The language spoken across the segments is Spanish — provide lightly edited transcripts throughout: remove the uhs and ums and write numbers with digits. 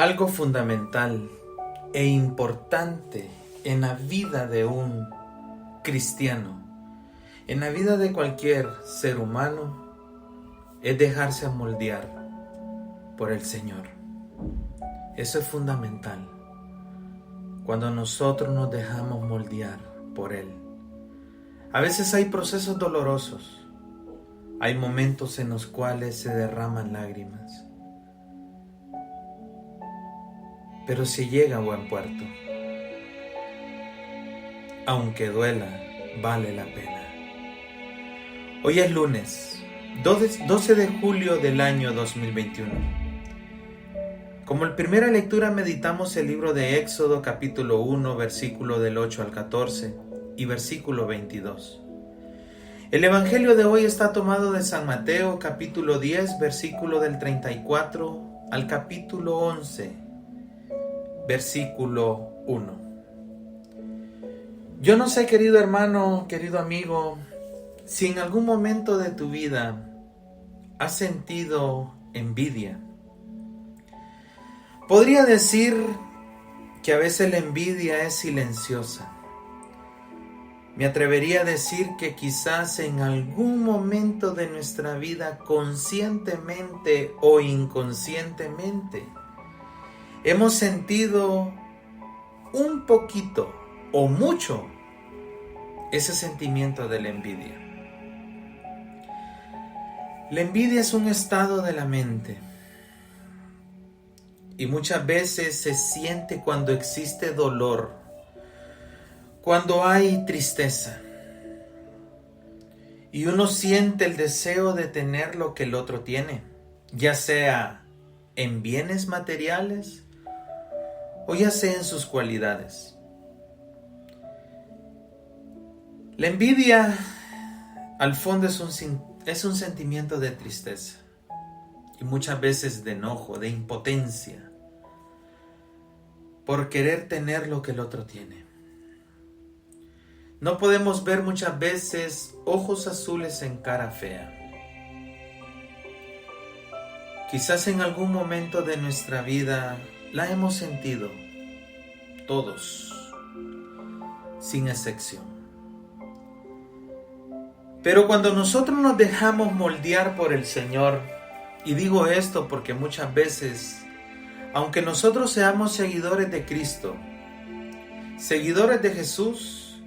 Algo fundamental e importante en la vida de un cristiano, en la vida de cualquier ser humano, es dejarse moldear por el Señor. Eso es fundamental. Cuando nosotros nos dejamos moldear por Él. A veces hay procesos dolorosos. Hay momentos en los cuales se derraman lágrimas. Pero si llega a buen puerto, aunque duela, vale la pena. Hoy es lunes, 12 de julio del año 2021. Como primera lectura meditamos el libro de Éxodo capítulo 1, versículo del 8 al 14 y versículo 22. El evangelio de hoy está tomado de San Mateo capítulo 10, versículo del 34 al capítulo 11, versículo 1. Yo no sé, querido hermano, querido amigo, si en algún momento de tu vida has sentido envidia. Podría decir que a veces la envidia es silenciosa. Me atrevería a decir que quizás en algún momento de nuestra vida, conscientemente o inconscientemente, hemos sentido un poquito o mucho ese sentimiento de la envidia. La envidia es un estado de la mente y muchas veces se siente cuando existe dolor, cuando hay tristeza y uno siente el deseo de tener lo que el otro tiene, ya sea en bienes materiales o ya sea en sus cualidades. La envidia al fondo es un sentimiento de tristeza y muchas veces de enojo, de impotencia por querer tener lo que el otro tiene. No podemos ver muchas veces ojos azules en cara fea. Quizás en algún momento de nuestra vida la hemos sentido, todos, sin excepción. Pero cuando nosotros nos dejamos moldear por el Señor, y digo esto porque muchas veces, aunque nosotros seamos seguidores de Cristo, seguidores de Jesús,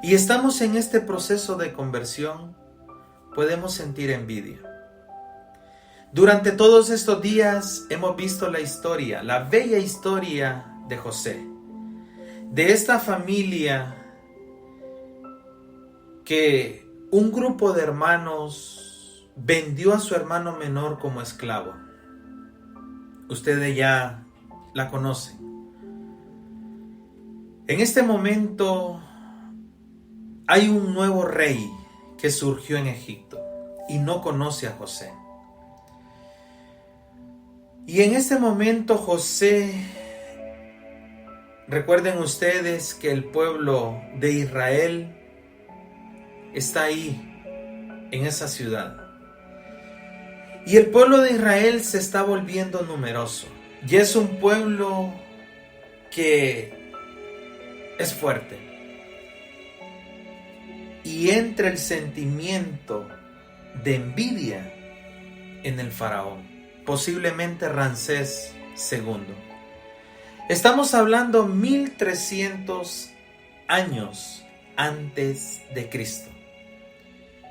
y estamos en este proceso de conversión, podemos sentir envidia. Durante todos estos días hemos visto la historia, la bella historia de José, de esta familia que un grupo de hermanos vendió a su hermano menor como esclavo. Ustedes ya la conocen. En este momento hay un nuevo rey que surgió en Egipto y no conoce a José. Y en este momento José, recuerden ustedes que el pueblo de Israel está ahí, en esa ciudad. Y el pueblo de Israel se está volviendo numeroso. Y es un pueblo que es fuerte. Y entra el sentimiento de envidia en el faraón, posiblemente Ramsés II. Estamos hablando 1300 años antes de Cristo.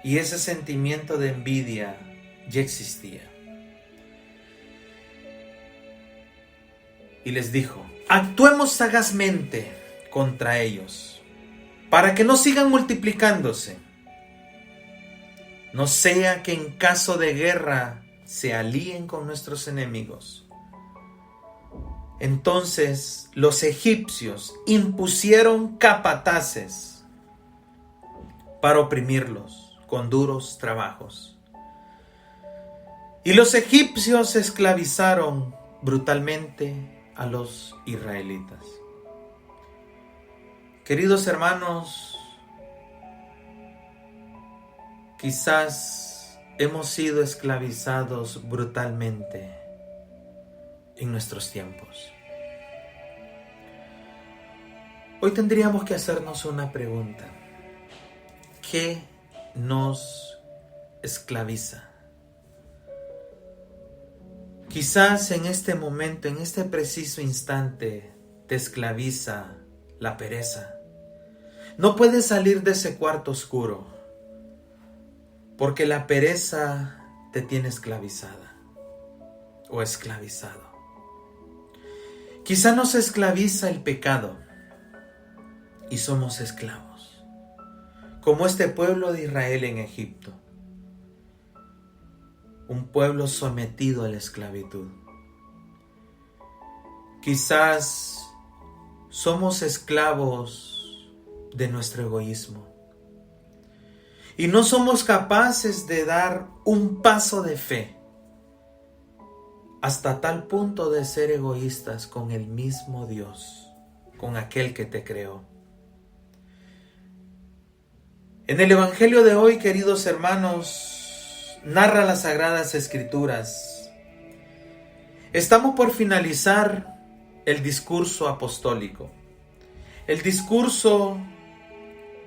Y ese sentimiento de envidia ya existía. Y les dijo: actuemos sagazmente contra ellos, para que no sigan multiplicándose. No sea que en caso de guerra se alíen con nuestros enemigos. Entonces los egipcios impusieron capataces para oprimirlos con duros trabajos. Y los egipcios esclavizaron brutalmente a los israelitas. Queridos hermanos, quizás hemos sido esclavizados brutalmente en nuestros tiempos. Hoy tendríamos que hacernos una pregunta. ¿Qué nos esclaviza? Quizás en este momento, en este preciso instante, te esclaviza la pereza. No puedes salir de ese cuarto oscuro, porque la pereza te tiene esclavizada o esclavizado. Quizá nos esclaviza el pecado y somos esclavos, como este pueblo de Israel en Egipto, un pueblo sometido a la esclavitud. Quizás somos esclavos de nuestro egoísmo y no somos capaces de dar un paso de fe hasta tal punto de ser egoístas con el mismo Dios, con aquel que te creó. En el Evangelio de hoy, queridos hermanos, narra las Sagradas Escrituras. Estamos por finalizar el discurso apostólico, el discurso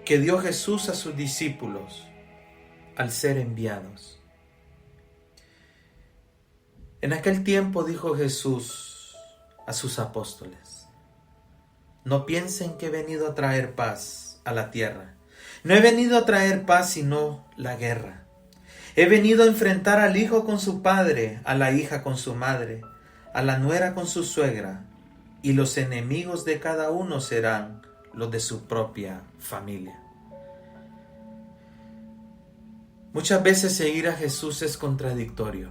que dio Jesús a sus discípulos al ser enviados. En aquel tiempo dijo Jesús a sus apóstoles: no piensen que he venido a traer paz a la tierra. No he venido a traer paz sino la guerra. He venido a enfrentar al hijo con su padre, a la hija con su madre, a la nuera con su suegra, y los enemigos de cada uno serán los de su propia familia. Muchas veces seguir a Jesús es contradictorio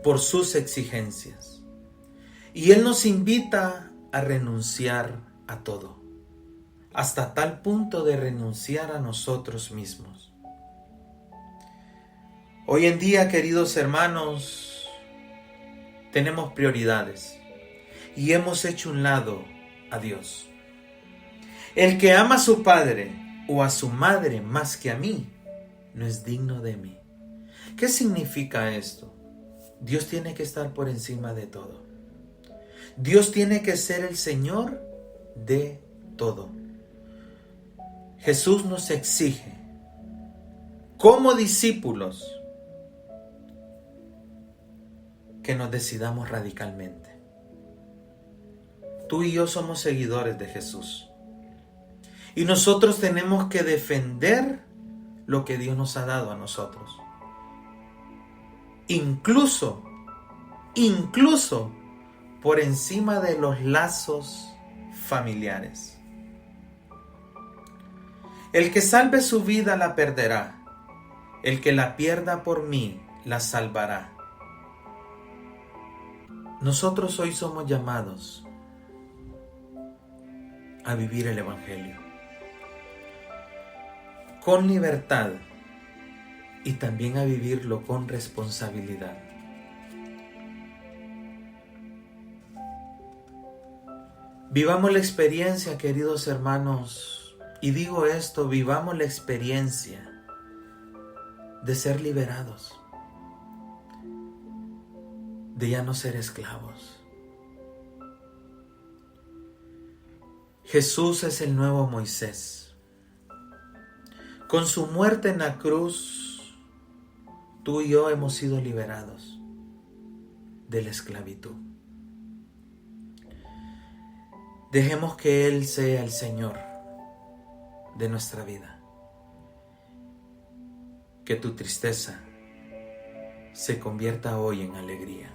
por sus exigencias, y Él nos invita a renunciar a todo, hasta tal punto de renunciar a nosotros mismos. Hoy en día, queridos hermanos, tenemos prioridades y hemos hecho un lado a Dios. El que ama a su padre o a su madre más que a mí, no es digno de mí. ¿Qué significa esto? Dios tiene que estar por encima de todo. Dios tiene que ser el Señor de todo. Jesús nos exige, como discípulos, que nos decidamos radicalmente. Tú y yo somos seguidores de Jesús. Y nosotros tenemos que defender lo que Dios nos ha dado a nosotros. Incluso por encima de los lazos familiares. El que salve su vida la perderá. El que la pierda por mí la salvará. Nosotros hoy somos llamados a vivir el Evangelio con libertad y también a vivirlo con responsabilidad. Vivamos la experiencia, queridos hermanos, y digo esto, vivamos la experiencia de ser liberados, de ya no ser esclavos. Jesús es el nuevo Moisés. Con su muerte en la cruz, tú y yo hemos sido liberados de la esclavitud. Dejemos que Él sea el Señor de nuestra vida. Que tu tristeza se convierta hoy en alegría.